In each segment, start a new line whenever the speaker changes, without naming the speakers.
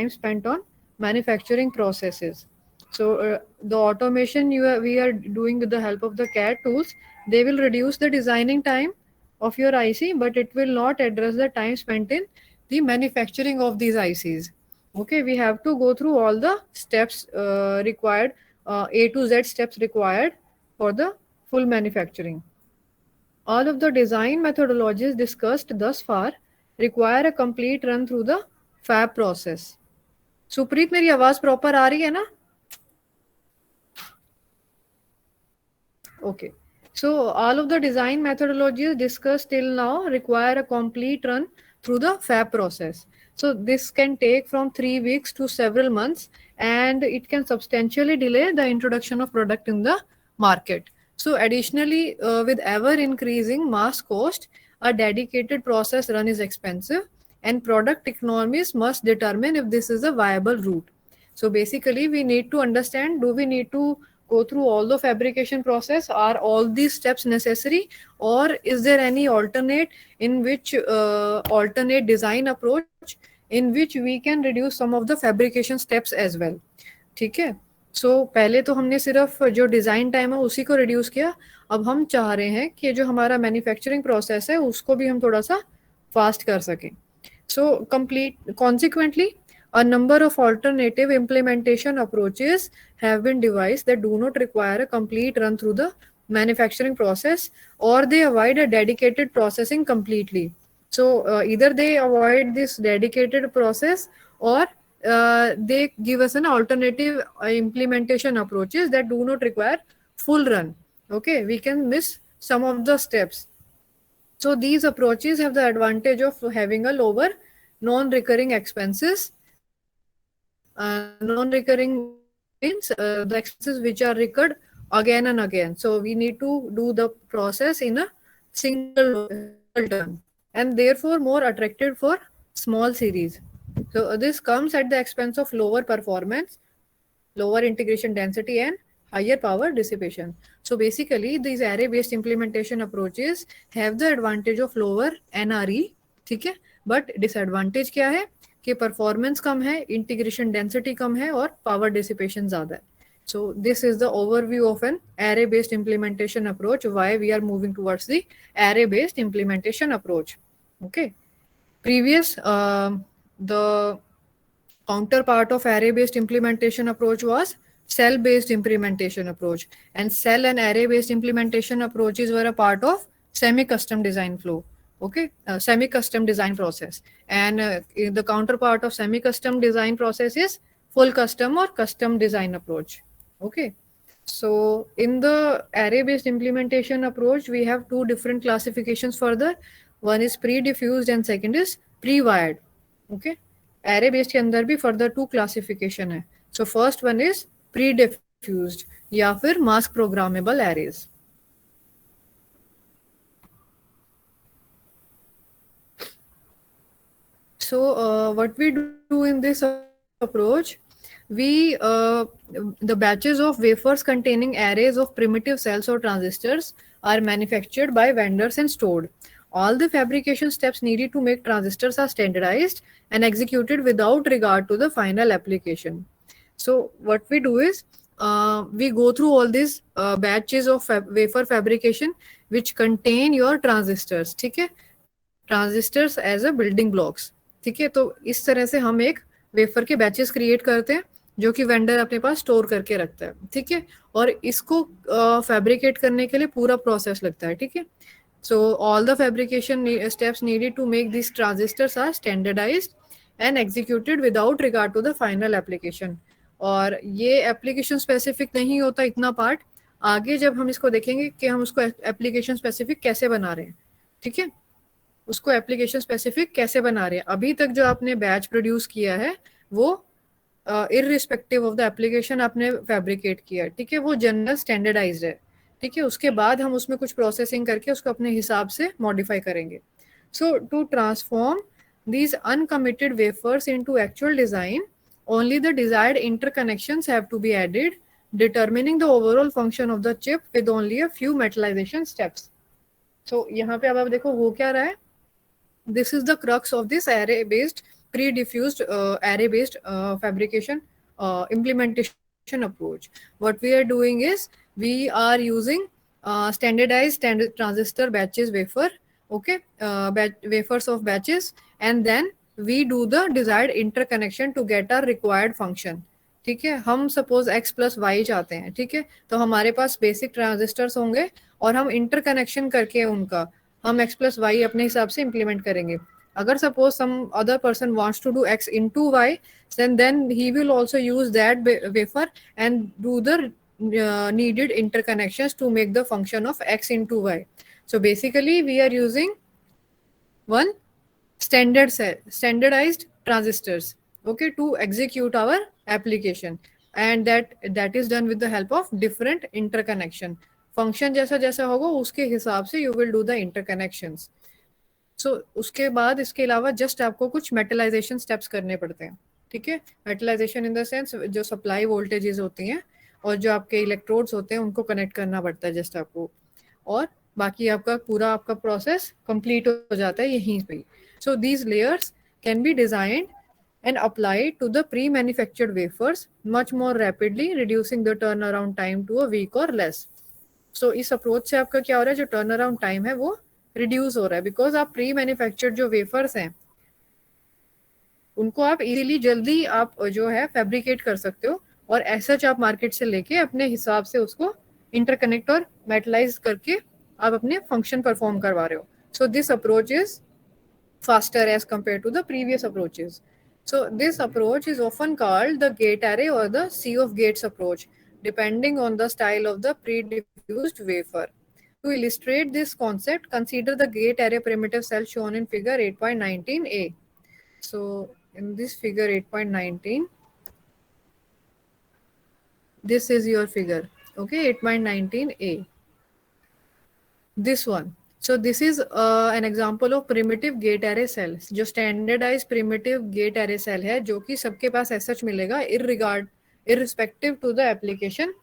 time spent on manufacturing processes. So the automation we are doing with the help of the CAD tools, they will reduce the designing time of your IC, but it will not address the time spent in the manufacturing of these ICs. Okay, we have to go through all the steps required, A to Z steps required for the full manufacturing. All of the design methodologies discussed thus far require a complete run through the fab process. Supreet, मेरी आवाज proper आ रही है ना? Okay. So all of the design methodologies discussed till now require a complete run through the fab process. So this can take from 3 weeks to several months, and it can substantially delay the introduction of product in the market. So additionally, with ever increasing mass cost, a dedicated process run is expensive, and product economies must determine if this is a viable route. So basically, we need to understand, do we need to go through all the fabrication process? Are all these steps necessary, or is there any alternate in which alternate design approach in which we can reduce some of the fabrication steps as well? ठीक है. सो पहले तो हमने सिर्फ जो design time है उसी को रिड्यूस किया. अब हम चाह रहे हैं कि जो हमारा मैन्युफैक्चरिंग प्रोसेस है उसको भी हम थोड़ा सा फास्ट कर सकें. So complete consequently a number of alternative implementation approaches have been devised that do not require a complete run through the manufacturing process, or they avoid a dedicated processing completely. So either they avoid this dedicated process, or they give us an alternative implementation approaches that do not require full run. Okay, we can miss some of the steps. So these approaches have the advantage of having a lower non-recurring expenses. Non-recurring means the expenses which are recurred again and again. So we need to do the process in a single turn, and therefore more attractive for small series. So this comes at the expense of lower performance, lower integration density, and higher power dissipation. So basically these array based implementation approaches have the advantage of lower NRE, ठीक है, but disadvantage क्या है कि performance कम है, integration density कम है और power dissipation ज़्यादा है. So this is the overview of an array-based implementation approach, why we are moving towards the array-based implementation approach. Okay. Previous, the counterpart of array-based implementation approach was cell-based implementation approach, and cell and array-based implementation approaches were a part of semi-custom design flow. Okay, semi-custom design process, and the counterpart of semi-custom design process is full custom or custom design approach. Okay, so in the array-based implementation approach, we have two different classifications further. One is pre-diffused and second is pre-wired. Okay, array-based के अंदर भी further two classification है. So first one is pre-diffused या फिर mask programmable arrays. So what we do in this approach, we the batches of wafers containing arrays of primitive cells or transistors are manufactured by vendors and stored. All the fabrication steps needed to make transistors are standardized and executed without regard to the final application. So what we do is we go through all these batches of wafer fabrication which contain your transistors. ठीक है, transistors as a building blocks. ठीक है, तो इस तरह से हम एक वेफर के बैचेस क्रिएट करते हैं जो कि वेंडर अपने पास स्टोर करके रखता है. ठीक है, और इसको फैब्रिकेट करने के लिए पूरा प्रोसेस लगता है. ठीक है, so all the fabrication steps needed to make this transistors are standardised and executed without regard to the final application. और ये एप्लीकेशन स्पेसिफिक नहीं होता इतना पार्ट, आगे जब हम इसको देखेंगे कि हम उसको एप्लीकेशन स्पेसिफिक कैसे बना रहे हैं. ठीक है, उसको एप्लीकेशन स्पेसिफिक कैसे बना रहे हैं. अभी तक जो आपने बैच प्रोड्यूस किया है वो इररिस्पेक्टिव ऑफ द एप्लीकेशन आपने फैब्रिकेट किया है. ठीक है, वो जनरल स्टैंडर्डाइज्ड है. ठीक है, उसके बाद हम उसमें कुछ प्रोसेसिंग करके उसको अपने हिसाब से मॉडिफाई करेंगे. So to transform these uncommitted wafers into actual design, only the desired interconnections have to be added, determining the overall function of the chip with only a few metallization steps. So यहाँ पे अब आप देखो हो क्या रहा है. This is the crux of this array based pre-diffused array-based fabrication implementation approach. What we are doing is we are using standard transistor batches wafer, okay, wafers of batches, and then we do the desired interconnection to get our required function. ठीक है, हम suppose x plus Y चाहते हैं, ठीक है, तो हमारे पास basic transistors होंगे और हम इंटरकनेक्शन करके उनका हम x प्लस वाई अपने हिसाब से इम्प्लीमेंट करेंगे. अगर suppose some other person wants to do x into y, then he will also use that wafer and do the needed interconnections to make the function of x into y. So basically we are using one standardized transistors, okay, to execute our application, and that is done with the help of different interconnection. Function जैसा जैसा होगा उसके हिसाब से you will do the interconnections. So उसके बाद इसके अलावा जस्ट आपको कुछ मेटलाइजेशन स्टेप्स करने पड़ते हैं, ठीक है. मेटलाइजेशन इन द सेंस जो सप्लाई वोल्टेजेस होती हैं और जो आपके इलेक्ट्रोड्स होते हैं उनको कनेक्ट करना पड़ता है जस्ट आपको, और बाकी आपका पूरा आपका प्रोसेस कंप्लीट हो जाता है यहीं पे. So these layers can be designed and applied to the pre-manufactured wafers much more rapidly, reducing the turnaround time to a week or less. So इस अप्रोच से आपका क्या हो रहा है, जो टर्न अराउंड टाइम है वो रिड्यूस हो रहा है, बिकॉज आप प्री मैन्युफैक्चर्ड जो वेफर्स हैं उनको आप इजीली जल्दी आप जो है फैब्रिकेट कर सकते हो, और ऐसा आप मार्केट से लेके अपने हिसाब से उसको इंटरकनेक्ट और मेटलाइज करके आप अपने फंक्शन परफॉर्म करवा रहे हो. So this approach is faster as compared to the previous approaches. So this approach is often called the gate array or the sea of gates approach, depending on the style of the pre-diffused wafer. To illustrate this concept, consider the gate array primitive cell shown in figure 8.19a. So in this figure 8.19, this is your figure, okay, 8.19a. This one. So this is an example of primitive gate array cell. जो standardized primitive gate array cell है जो कि सबके पास as such मिलेगा irrespective to the application,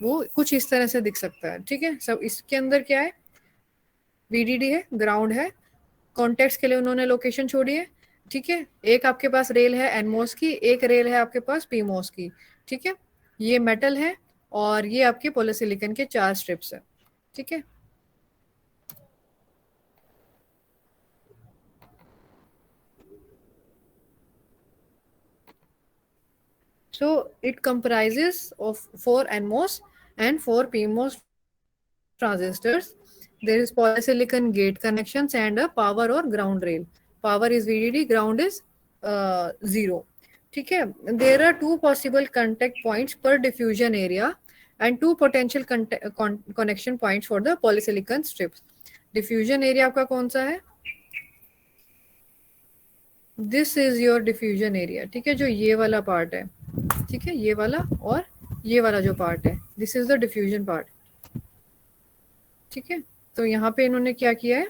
वो कुछ इस तरह से दिख सकता है, ठीक है. सब इसके अंदर क्या है, VDD है, ग्राउंड है, कॉन्टेक्स्ट के लिए उन्होंने लोकेशन छोड़ी है, ठीक है. एक आपके पास रेल है एनमोस की, एक रेल है आपके पास पीमोस की, ठीक है. ये मेटल है और ये आपके पॉलीसिलिकॉन के 4 स्ट्रिप्स है, ठीक है. So it comprises of 4 NMOS and 4 PMOS transistors. There is polysilicon gate connections and a power or ground rail. Power is VDD, ground is 0. ठीक है. There are 2 possible contact points per diffusion area and 2 potential connection points for the polysilicon strips. Diffusion area आपका कौन सा है? This is your diffusion area, ठीक है, जो ये वाला पार्ट है, ठीक है, ये वाला और ये वाला जो पार्ट है, this is the diffusion part, ठीक है. तो यहाँ पे इन्होंने क्या किया है,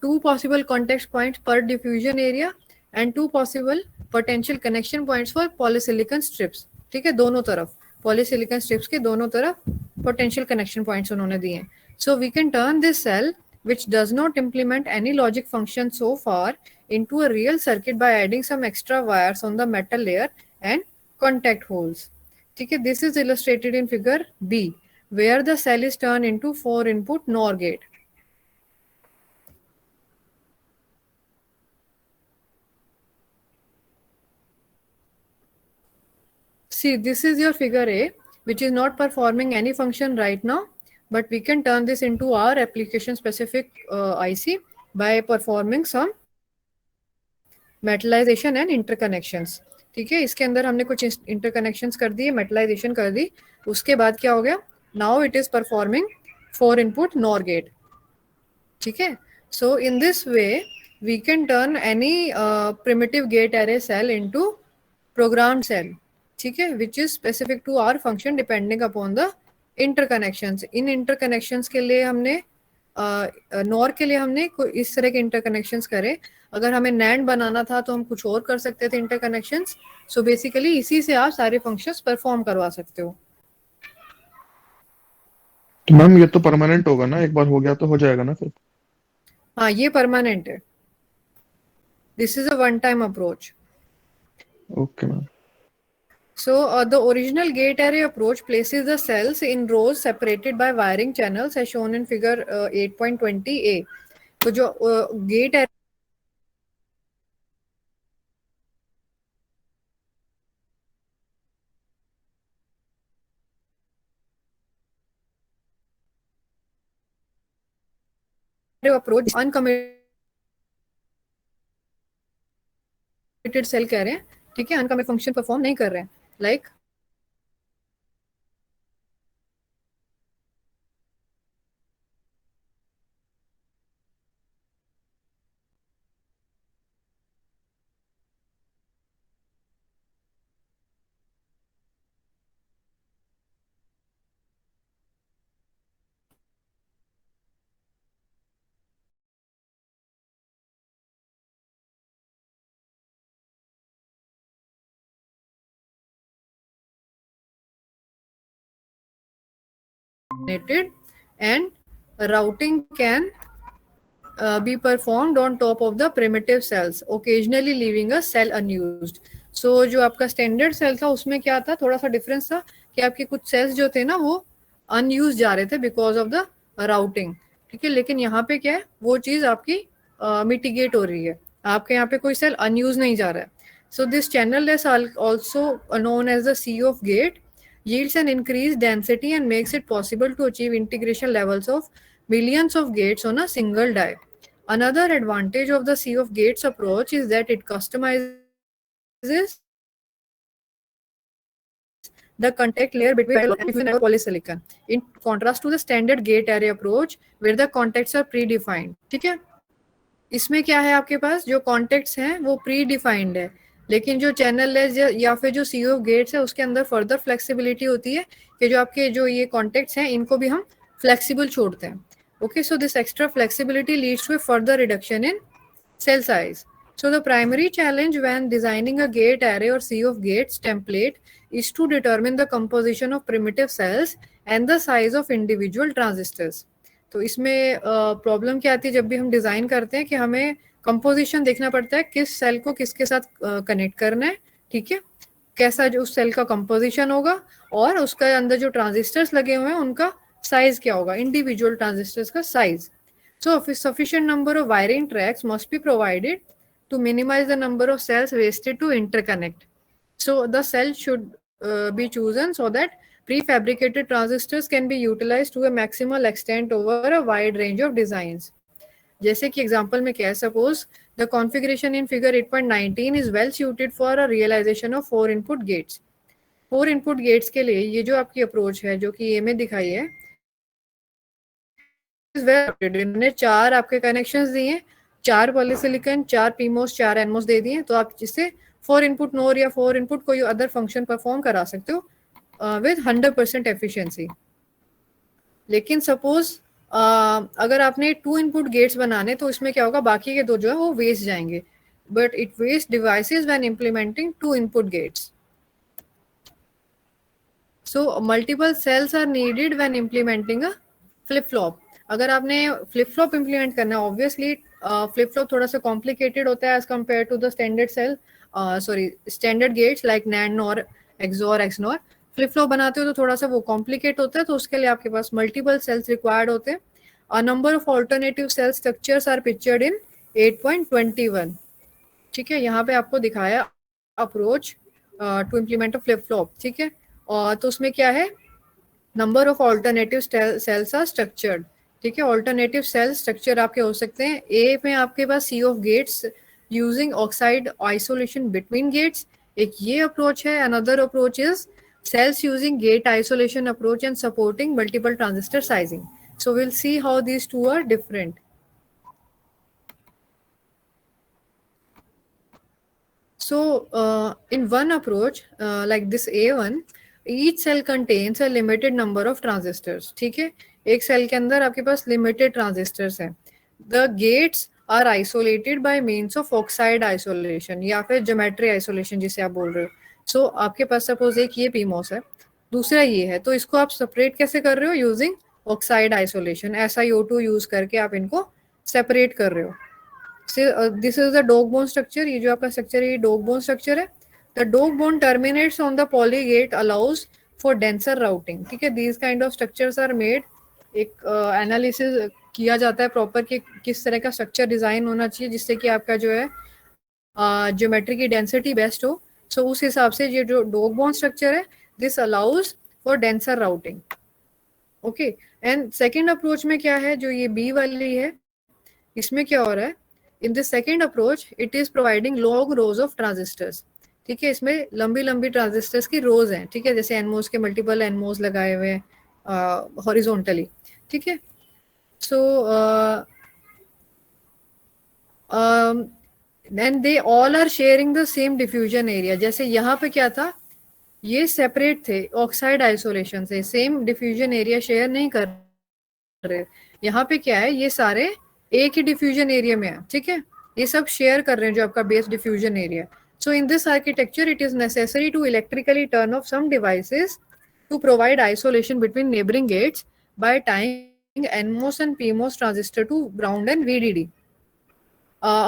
2 पॉसिबल कॉन्टेक्ट पॉइंट्स पर diffusion area and 2 possible potential connection points for polysilicon strips, ठीक है, दोनों तरफ पॉलीसिलिकॉन स्ट्रिप्स के दोनों तरफ पोटेंशियल कनेक्शन पॉइंट्स उन्होंने दिए हैं. So we can turn this cell which does not implement any logic function so far into a real circuit by adding some extra wires on the metal layer and contact holes. ठीक है, this is illustrated in figure B where the cell is turned into 4 input NOR gate. See, this is your figure A which is not performing any function right now, but we can turn this into our application specific IC by performing some metallisation and interconnections. ठीक है, इसके अंदर हमने कुछ interconnections कर दिए, metallisation कर दी, उसके बाद क्या हो गया, now it is performing 4 input NOR gate, ठीक है. So in this way we can turn any primitive gate array cell into programmed cell, ठीक है, which is specific to our function depending upon the interconnections. इन interconnections के लिए हमने nor के लिए हमने इस तरह के इंटरकनेक्शंस करे. अगर हमें नैंड बनाना था तो हम कुछ और कर सकते थे इंटरकनेक्शंस. सो बेसिकली इसी से आप सारे फंक्शंस परफॉर्म करवा सकते हो.
तो मैम ये तो परमानेंट होगा ना, एक बार हो गया तो हो जाएगा ना फिर?
हाँ, ये परमानेंट है. This is a one-time approach.
Okay, ma'am.
So the original gate array approach places the cells in rows separated by wiring channels as shown in figure 8.20a. तो जो gate array approach uncommitted cell कह रहे हैं, ठीक है, अनकमिट function perform नहीं कर रहे हैं, like and routing can be performed on top of the primitive cells, occasionally leaving a cell unused. So जो आपका स्टैंडर्ड सेल था उसमें क्या था, थोड़ा सा डिफरेंस था कि आपके कुछ सेल्स जो थे ना वो अनयूज जा रहे थे बिकॉज ऑफ द राउटिंग, ठीक है, लेकिन यहाँ पे क्या है, वो चीज आपकी मिटिगेट हो रही है, आपके यहाँ पे कोई सेल अनयूज नहीं जा रहा है. So this channel is also known as the sea of gate, yields an increased density and makes it possible to achieve integration levels of millions of gates on a single die. Another advantage of the sea of gates approach is that it customizes the contact layer between and polysilicon, in contrast to the standard gate array approach where the contacts are predefined. ठीक है, इसमें क्या है, आपके पास जो contacts हैं वो pre defined है, लेकिन जो चैनल है या फिर जो सी ऑफ गेट्स है उसके अंदर फर्दर फ्लेक्सिबिलिटी होती है कि जो आपके जो ये कॉन्टेक्ट्स हैं इनको भी हम फ्लेक्सिबल छोड़ते हैं. Okay, so this extra flexibility leads to further reduction in cell size. So the primary challenge when designing a gate array or sea of gates template is to determine the composition of primitive cells and the size of individual transistors. तो इसमें problem क्या आती है, जब भी हम design करते हैं कि हमें कंपोजिशन देखना पड़ता है किस सेल को किसके साथ कनेक्ट करना है, ठीक है, कैसा जो उस सेल का कंपोजिशन होगा और उसके अंदर जो ट्रांजिस्टर्स लगे हुए हैं उनका साइज क्या होगा, इंडिविजुअल ट्रांजिस्टर्स का size. So a sufficient number of wiring tracks must be provided to minimize the number of cells wasted to interconnect. So the cell should be chosen so that prefabricated transistors can be utilized to a maximal extent over a wide range of designs. जैसे कि example में क्या है, suppose the configuration in figure 8.19 is well suited for a realisation of 4 input gates. 4 input gates के लिए ये जो आपकी अप्रोच है जो कि ए में दिखाई है, इन्होंने 4 आपके कनेक्शंस दिए, 4 पॉलीसिलिकॉन, 4 पीमोस, 4 एनमोस दे दिए, तो आप जिससे 4 इनपुट नोर या 4 इनपुट कोई अदर फंक्शन परफॉर्म करा सकते हो विद 100% एफिशिएंसी. लेकिन सपोज अगर आपने 2 इनपुट गेट्स बनाने तो इसमें क्या होगा, बाकी के 2 जो है वो वेस्ट जाएंगे, but it waste devices when implementing 2 input gates. So multiple cells are needed when implementing a flip flop. अगर आपने फ्लिप फ्लॉप इम्प्लीमेंट करना है, ऑब्वियसली फ्लिप फ्लॉप थोड़ा सा कॉम्प्लिकेटेड होता है as compare to the standard cell, sorry standard gates like NAND NOR, XOR, XNOR. Flip flop बनाते हो तो थोड़ा सा वो कॉम्प्लिकेट होता है, तो उसके लिए आपके पास मल्टीपल सेल्स रिक्वायर्ड होते हैं. A number of alternative cell structures are pictured in 8.21. ठीक है, यहाँ पे आपको दिखाया approach to implement a flip flop, ठीक है, और तो उसमें क्या है, number of alternative cells are structured. ठीक है, ऑल्टरनेटिव सेल स्ट्रक्चर आपके हो सकते हैं. ए में आपके पास sea of gates using oxide isolation between gates, एक ये अप्रोच है. Another approach is cells using gate isolation approach and supporting multiple transistor sizing. So we'll see how these two are different. So in one approach like this A1, each cell contains a limited number of transistors. ठीक है, एक cell के अंदर आपके पास limited transistors हैं. The gates are isolated by means of oxide isolation या फिर ज्योमेट्री आइसोलेशन जिसे आप बोल रहे हो. सो आपके पास सपोज एक ये पीमोस है, दूसरा ये है, तो इसको आप सेपरेट कैसे कर रहे हो, using oxide isolation. SiO2 use करके आप इनको सेपरेट कर रहे हो. This is the dog bone structure, ये जो आपका स्ट्रक्चर है ये डॉग बोन स्ट्रक्चर है. The dog bone terminates on the polygate allows for denser routing. ठीक है, these kind of structures are made. एक एनालिसिस किया जाता है प्रॉपर कि किस तरह का स्ट्रक्चर डिजाइन होना चाहिए जिससे कि आपका जो है ज्योमेट्री की डेंसिटी बेस्ट हो. सो उस हिसाब से ये जो डॉग बोन स्ट्रक्चर है this allows for denser routing. Okay. And second approach में क्या है, जो ये बी वाली है, इसमें क्या हो रहा है, in this second approach it is providing long rose of transistors. ठीक है, इसमें लंबी लंबी ट्रांजिस्टर्स की रोज हैं. ठीक है, जैसे एनमोस के मल्टीपल एनमोस लगाए हुए हैं हॉरिजॉन्टली. ठीक है. So and they all are sharing the same diffusion area. जैसे यहाँ पे क्या था, ये सेपरेट थे ऑक्साइड आइसोलेशन से, सेम डिफ्यूजन एरिया शेयर नहीं कर रहे. यहाँ पे क्या है, ये सारे एक ही डिफ्यूजन एरिया में है. ठीक है, ये सब शेयर कर रहे हैं जो आपका base diffusion area. So in this architecture it is necessary to electrically turn off some devices to provide isolation between neighboring gates by tying NMOS and PMOS transistor to ground and VDD.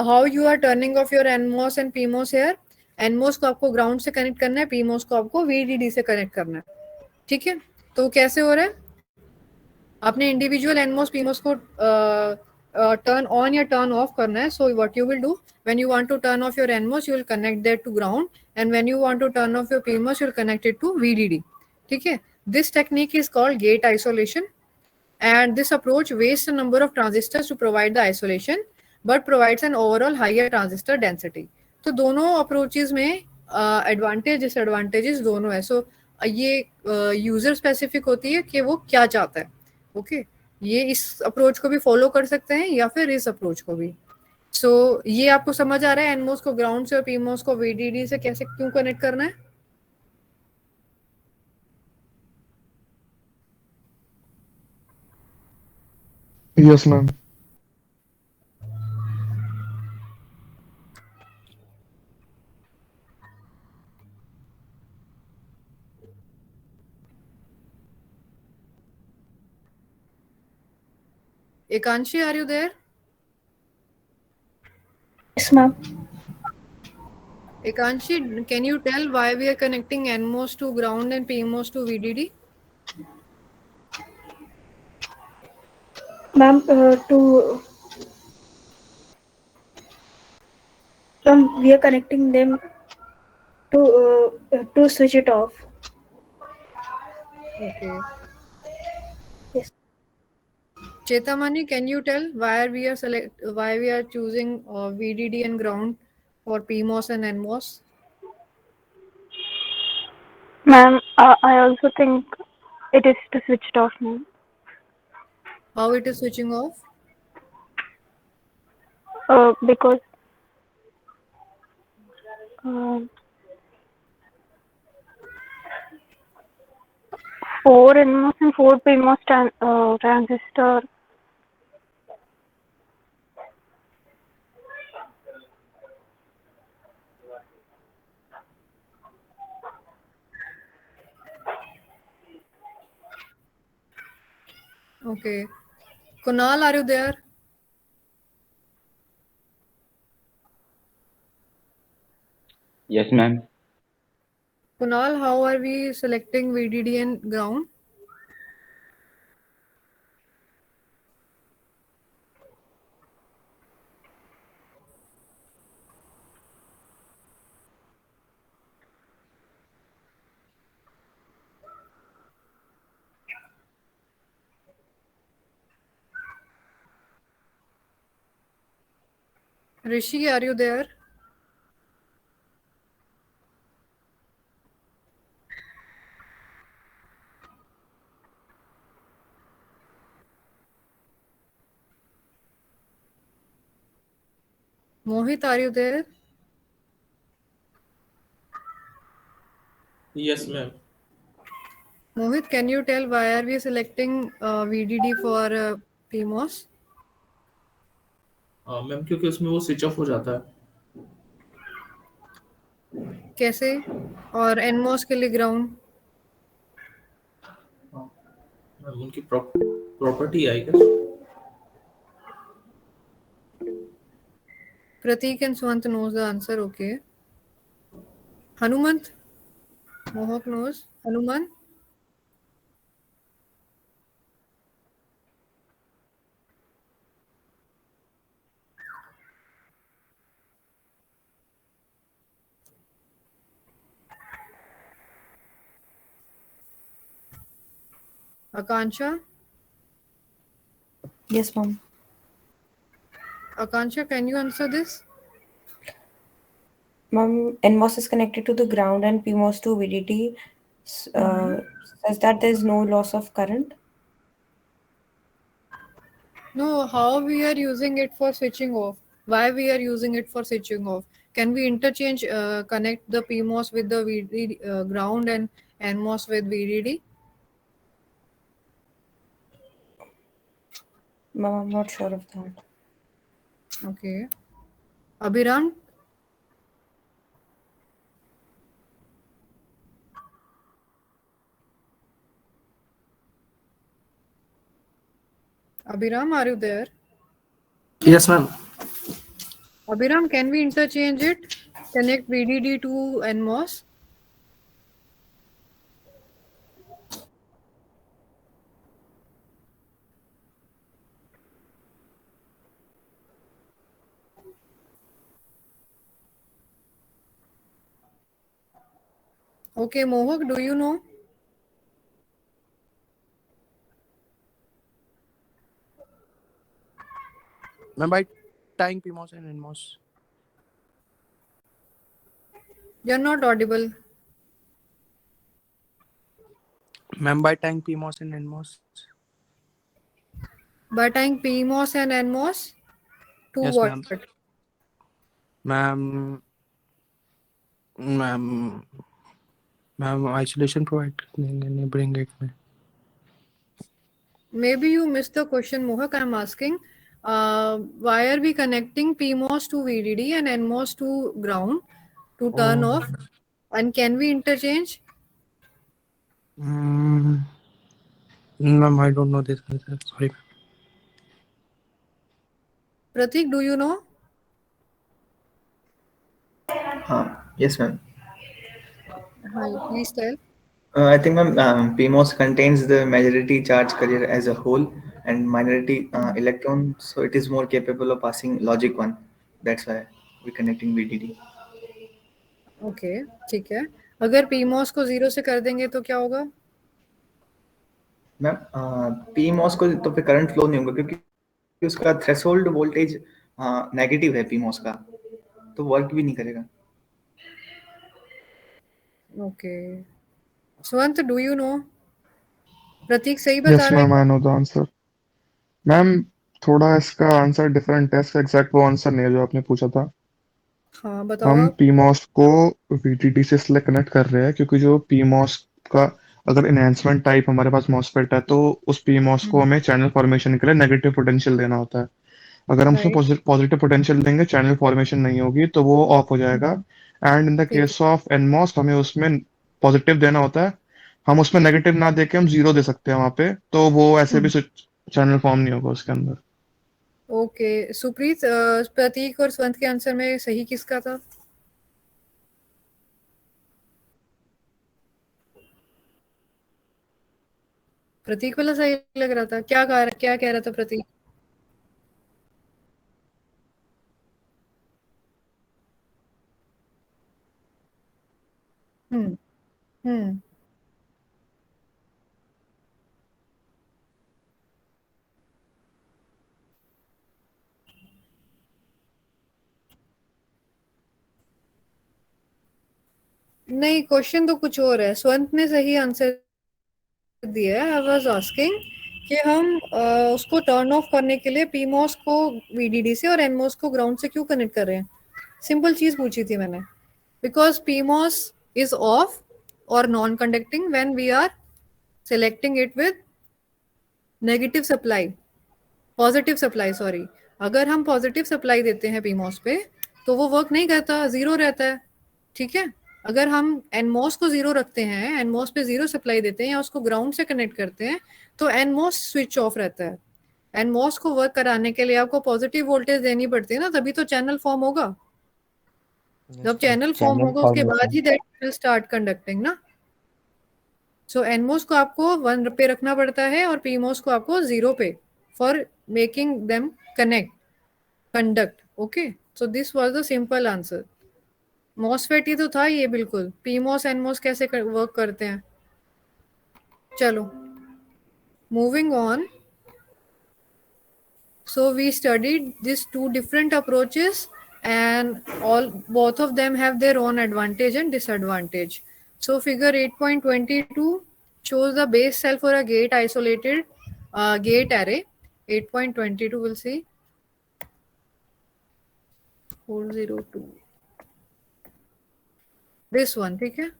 How you are turning off your NMOS and PMOS here? NMOS को आपको ground से connect करना है, PMOS को आपको VDD से connect करना है. ठीक है, तो कैसे हो रहा है, आपने इंडिविजुअल NMOS PMOS को टर्न ऑन या टर्न ऑफ करना है. So what you will do, when you want to turn off your NMOS you will connect that to ground, and when you want to turn off your PMOS you will connect it to VDD. ठीक है, this technique is called gate isolation, and this approach wastes a number of transistors to provide the isolation but provides an overall higher transistor density. तो दोनों approaches में advantage disadvantages दोनों है. सो ये user specific होती है कि वो क्या चाहता है. ओके, ये इस अप्रोच को भी फॉलो कर सकते हैं या फिर इस अप्रोच को भी. सो ये आपको समझ आ रहा है एनमोस को ग्राउंड से और पीमोस को वीडीडी से कैसे क्यों कनेक्ट करना है.
Yes, ma'am.
Ekanshi, are you there?
Yes, ma'am.
Ekanshi, can you tell why we are connecting NMOS to ground and PMOS to VDD?
Ma'am, we are connecting them to switch it off.
Okay.
Yes.
Chetamani, can you tell why we are choosing VDD and ground for PMOS and NMOS?
Ma'am, I also think it is to switch it off, ma'am.
How it is switching off?
Because four NMOS and four PMOS transistor.
Okay. Kunal, are you there?
Yes, ma'am.
Kunal, how are we selecting VDD and ground? Rishi, are you there? Mohit, are you there?
Yes, ma'am.
Mohit, can you tell why are we selecting VDD for PMOS?
Ma'am क्योंकि उसमें वो switch off हो जाता है.
कैसे, और NMOS के लिए ग्राउंड?
मैम उनकी प्रॉपर्टी आई क्या?
Pratik and Swant knows the answer. Okay. Hanumant. Mohak knows. Hanuman. Akansha.
Yes, ma'am.
Akansha, can you answer this?
Ma'am, NMOS is connected to the ground and PMOS to VDD. Says that there is no loss of current.
No, how we are using it for switching off? Why we are using it for switching off? Can we interchange, connect the PMOS with the VDD, ground and NMOS with VDD?
Ma'am, I'm not sure of that.
Okay. Abhiram? Abhiram, are you there?
Yes, ma'am.
Abhiram, can we interchange it? Connect VDD to NMOS? Okay, Mohak, do you know?
Ma'am, by tying PMOS and NMOS.
You're not audible.
Ma'am, by tying PMOS and NMOS.
By tying PMOS and NMOS to
Yes,
what?
ma'am. Ma'am, ma'am, isolation provide करने bring it में.
Maybe you missed the question, Mohak. I'm asking, why are we connecting PMOS to VDD and NMOS to ground to turn
Oh.
off? And can we interchange?
Ma'am, I don't know this answer. Sorry.
Pratik, do you know?
Yes, ma'am.
Hi, please tell.
I think, ma'am, PMOS contains the majority charge carrier as a whole and minority electron, so it is more capable of passing logic 1. That's why we're connecting VDD.
Okay, ठीक है. अगर PMOS को 0 से कर देंगे तो क्या होगा?
मैम, PMOS को तो फिर करंट फ्लो नहीं होगा क्योंकि उसका थ्रेशोल्ड वोल्टेज नेगेटिव है PMOS का, तो वर्क भी नहीं करेगा.
Okay. Swant, do you know? प्रतीक सही बता
Yes,
रहा है?
ma'am, I know the answer. Ma'am, थोड़ा इसका आंसर डिफरेंट है, इसका एग्जैक्ट वो आंसर नहीं है जो आपने पूछा था.
हाँ, बताओ
हम
आप.
PMOS को VDD से इसलिए कनेक्ट कर रहे हैं क्योंकि जो PMOS का अगर एनहांसमेंट टाइप हमारे पास MOSFET है तो उस PMOS को हमें चैनल फॉर्मेशन के लिए नेगेटिव पोटेंशियल देना होता है. अगर हम उसमें
राइट,
पॉजिटिव पोटेंशियल देंगे, चैनल फॉर्मेशन नहीं होगी तो वो ऑफ हो जाएगा. एंड इन द
ठीक है.
केस ऑफ NMOS हमें उसमें पॉजिटिव देना होता है. हम उसमें नेगेटिव ना देके हम जीरो दे सकते हैं वहां पे, तो वो ऐसे भी चैनल फॉर्म नहीं होगा उसके अंदर.
ओके, सुप्रीत, प्रतीक और स्वंत के आंसर में सही किसका था? प्रतीक वाला सही लग रहा था. क्या कह रहा था प्रतीक? हम्म हम्म नहीं, क्वेश्चन तो कुछ और है. स्वंत ने सही आंसर दिया है. आई वाज आस्किंग कि हम उसको टर्न ऑफ करने के लिए पीमोस को वीडीडी से और एनमोस को ग्राउंड से क्यों कनेक्ट कर रहे हैं. सिंपल चीज पूछी थी मैंने. बिकॉज पीमोस इज ऑफ और non conducting when we are selecting it with negative supply, positive supply sorry. अगर हम पॉजिटिव सप्लाई देते हैं पीमोस पे तो वो वर्क नहीं करता, जीरो रहता है. ठीक है. अगर हम एनमोस को जीरो रखते हैं, एनमोस पे जीरो सप्लाई देते हैं या उसको ग्राउंड से कनेक्ट करते हैं तो एनमोस स्विच ऑफ रहता है. एनमॉस को वर्क कराने के लिए आपको पॉजिटिव वोल्टेज देनी पड़ती है ना, तभी तो चैनल फॉर्म होगा। जब चैनल फॉर्म होगा उसके बाद ही दैट विल स्टार्ट कंडक्टिंग ना। सो एनमोस को आपको 1 पे रखना पड़ता है और पीमोस को आपको 0 पे, for making them conduct. Okay, so this was the simple answer. MOSFET ही तो था ये बिल्कुल। पीमोस एनमोस कैसे वर्क करते हैं। चलो moving on. So we studied these 2 different approaches, and both of them have their own advantage and disadvantage. So figure 8.22 shows the base cell for a gate isolated gate array. 8.22 we'll see. 402. This one, okay?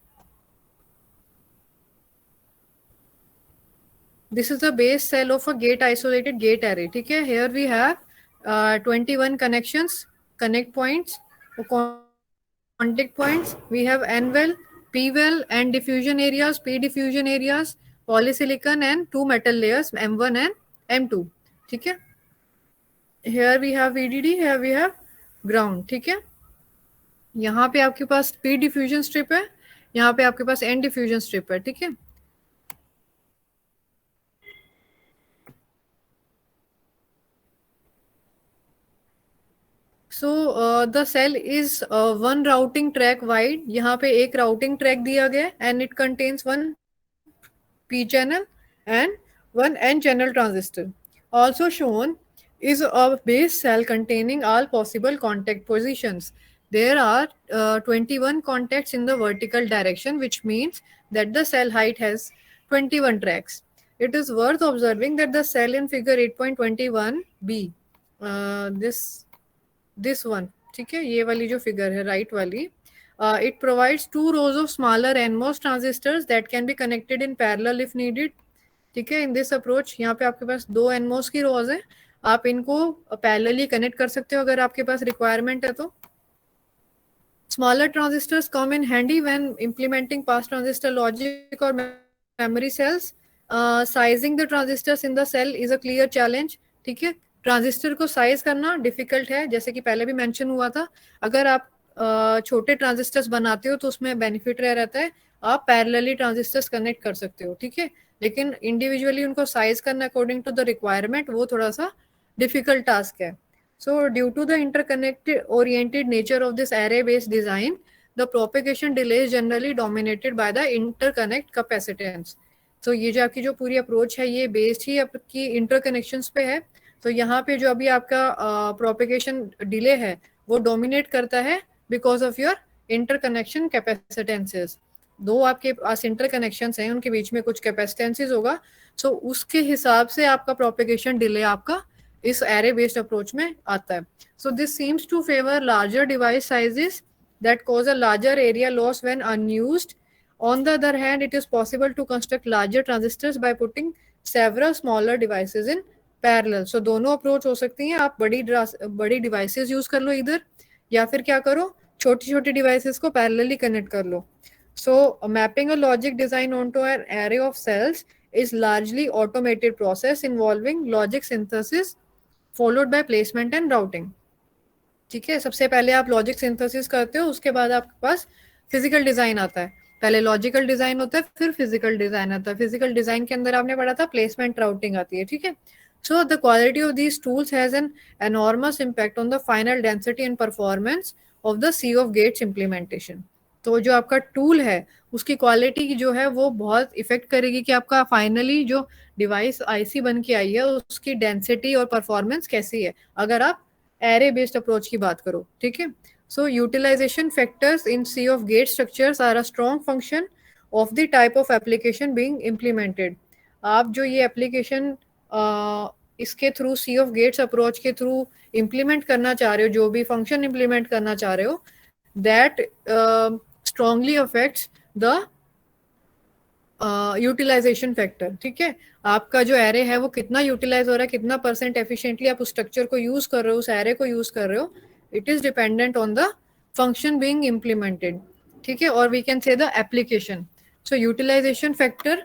This is the base cell of a gate isolated gate array. ठीक है, here we have 21 connections, connect points, contact points. We have N well, P well, and diffusion areas, P diffusion areas, polysilicon and 2 metal layers, M1 and M2. ठीक है, here we have VDD, here we have ground. ठीक है, यहाँ पे आपके पास P diffusion strip है, यहाँ पे आपके पास N diffusion strip है। ठीक है, so the cell is 1 routing track wide. यहाँ पे एक राउटिंग ट्रैक दिया गया and it contains 1 p channel and 1 n channel transistor. Also shown is a base cell containing all possible contact positions. There are 21 contacts in the vertical direction, which means that the cell height has 21 tracks. It is worth observing that the cell in figure 8.21b, this one, ठीक है, ये वाली जो figure है right वाली, it provides 2 rows of smaller NMOS transistors that can be connected in parallel if needed. ठीक है, in this approach यहाँ पे आपके पास 2 NMOS की rows हैं, आप इनको पैरेलली कनेक्ट कर सकते हो अगर आपके पास रिक्वायरमेंट है तो। Smaller transistors come in handy when implementing pass transistor logic or memory cells. Sizing the transistors in the cell is a clear challenge. ठीक है, ट्रांजिस्टर को साइज करना डिफिकल्ट है, जैसे कि पहले भी मेंशन हुआ था। अगर आप छोटे ट्रांजिस्टर्स बनाते हो तो उसमें बेनिफिट रहता है, आप पैरेलली ट्रांजिस्टर्स कनेक्ट कर सकते हो। ठीक है, लेकिन इंडिविजुअली उनको साइज करना अकॉर्डिंग टू द रिक्वायरमेंट वो थोड़ा सा डिफिकल्ट टास्क है। So due to the interconnected oriented nature of this array based design, the propagation delay is generally dominated by the interconnect capacitance. So ये जो आपकी जो पूरी अप्रोच है ये बेस्ड ही आपकी इंटरकनेक्शंस पे है। तो यहाँ पे जो अभी आपका प्रोपेगेशन डिले है वो डोमिनेट करता है बिकॉज ऑफ योर इंटरकनेक्शन कैपेसिटेंसेस। 2 आपके पास इंटरकनेक्शंस हैं, उनके बीच में कुछ कैपेसिटेंसेस होगा, सो उसके हिसाब से आपका प्रोपेगेशन डिले आपका इस एरे बेस्ड अप्रोच में आता है। So this seems to favour larger device sizes that cause a larger area loss when unused. On the other hand, it is possible to construct larger transistors by putting several smaller devices in parallel. So दोनों approach हो सकती हैं, आप बड़ी devices use कर लो इधर, या फिर क्या करो छोटी छोटी डिवाइसेस को पैरेलली कनेक्ट कर लो. So mapping a logic design onto an array of cells is largely automated process involving logic synthesis followed by placement and routing. ठीक है, सबसे पहले आप लॉजिक सिंथेसिस करते हो, उसके बाद आपके पास फिजिकल डिजाइन आता है. पहले लॉजिकल डिजाइन होता है, फिर फिजिकल डिजाइन आता है. फिजिकल डिजाइन के अंदर आपने पढ़ा था प्लेसमेंट राउटिंग आती है. ठीक है, so the quality of these tools has an enormous impact on the final density and performance of the sea of gates implementation. तो जो आपका टूल है उसकी क्वालिटी जो है वो बहुत इफेक्ट करेगी कि आपका फाइनली जो डिवाइस आईसी बन के आई है उसकी डेंसिटी और परफॉर्मेंस कैसी है, अगर आप एरे बेस्ड अप्रोच की बात करो. ठीक है, so utilization factors in C of gate structures are a strong function of the type of application being implemented. आप जो ये एप्लीकेशन इसके through C of gates approach के थ्रू इम्प्लीमेंट करना चाह रहे हो, जो भी फंक्शन इम्प्लीमेंट करना चाह रहे हो, that strongly affects the utilization factor. ठीक है, आपका जो एरे है वो कितना यूटिलाइज हो रहा है, कितना परसेंट एफिशिएंटली आप उस स्ट्रक्चर को यूज कर रहे हो, उस एरे को यूज कर रहे हो, it is dependent on the function being implemented. ठीक है, or we can say the application. So utilization factor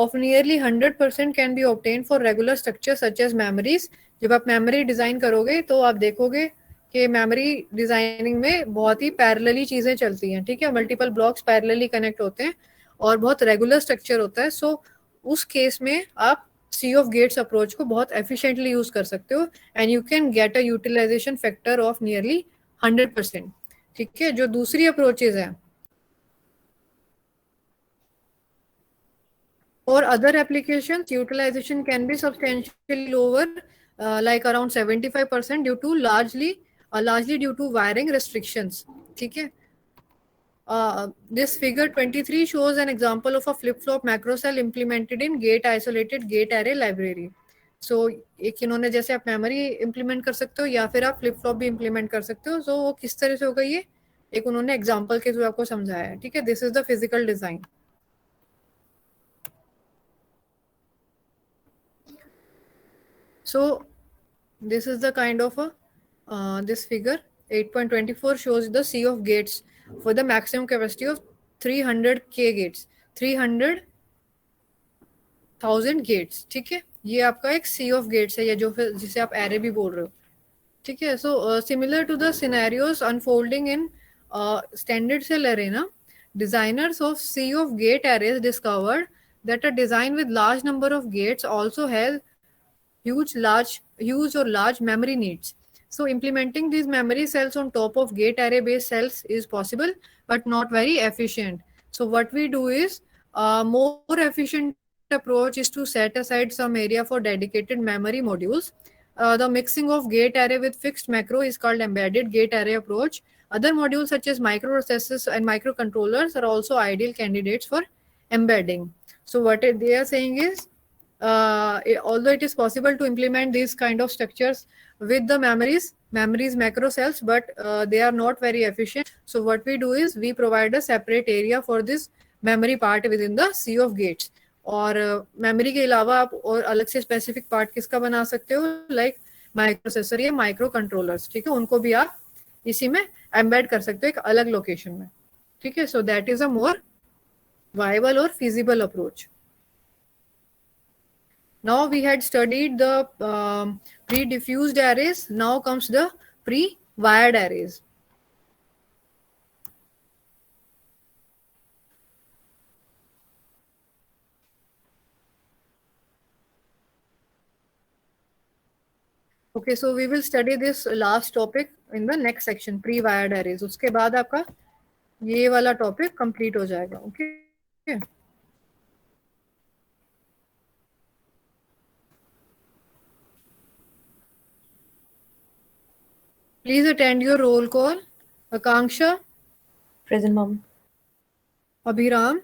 of nearly 100% can be obtained for regular structures such as memories. जब आप मेमोरी डिजाइन करोगे तो आप देखोगे कि मेमोरी डिजाइनिंग में बहुत ही पैरेलली चीजें चलती हैं, ठीक है, मल्टीपल ब्लॉक्स पैरेलली कनेक्ट होते हैं और बहुत रेगुलर स्ट्रक्चर होता है. सो उस केस में आप सी ऑफ गेट्स अप्रोच को बहुत एफिशिएंटली यूज कर सकते हो and you can get a utilization factor of nearly 100%. ठीक है. जो दूसरी अप्रोचेज है for other applications, utilization can be substantially lower, like around 75% due to largely due to wiring restrictions. ठीक है. This figure 23 shows an example of a flip-flop macro cell implemented in gate isolated gate array library. So एक इन्होंने जैसे आप memory implement कर सकते हो या फिर आप फ्लिप फ्लॉप भी इम्प्लीमेंट कर सकते हो. So वो किस तरह से होगा ये एक उन्होंने एग्जाम्पल के थ्रू आपको समझाया है. ठीक है. This is the physical design. So this is the kind of a this figure 8.24 shows the sea of gates for the maximum capacity of 300k gates, 300,000 gates. ठीक है. ये आपका एक sea of gates है, या जो जिसे आप array भी बोल रहे हो. ठीक है. So similar to the scenarios unfolding in standard cell array, na, designers of sea of gate arrays discovered that a design with large number of gates also has huge or large memory needs. So implementing these memory cells on top of gate array based cells is possible but not very efficient. So what we do is more efficient approach is to set aside some area for dedicated memory modules. The mixing of gate array with fixed macro is called embedded gate array approach. Other modules such as microprocessors and microcontrollers are also ideal candidates for embedding. So what they are saying is although it is possible to implement these kind of structures with the memories macro cells, but they are not very efficient. So what we do is we provide a separate area for this memory part within the sea of gates. और memory के अलावा आप और अलग से specific part किसका बना सकते हो, लाइक माइक्रोप्रोसेसर या माइक्रो कंट्रोलर्स. ठीक है. उनको भी आप इसी में एम्बेड कर सकते हो एक अलग लोकेशन में. ठीक है. So that is a more viable और feasible approach. Now we had studied the pre-diffused arrays. Now comes the pre-wired arrays. Okay, so we will study this last topic in the next section, pre-wired arrays. उसके बाद आपका ये वाला topic complete हो जाएगा. Okay. Please attend your roll call. Akanksha.
Present, ma'am.
Abhiram.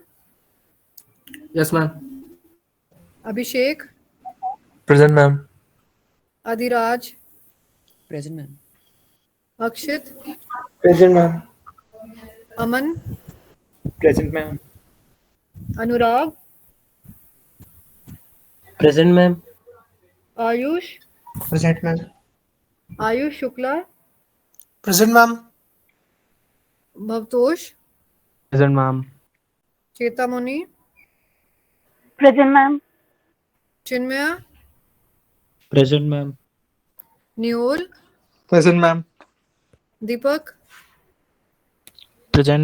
Yes, ma'am.
Abhishek.
Present, ma'am.
Adhiraj.
Present, ma'am.
Akshit.
Present, ma'am.
Aman.
Present, ma'am.
Anurag.
Present, ma'am.
Ayush.
Present, ma'am.
Ayush Shukla.
Present, ma'am.
Bhavtosh.
Present, ma'am.
Chetamuni.
Present, ma'am.
Chinmaya.
Present, ma'am.
Neol.
Present, ma'am.
Deepak.
Present.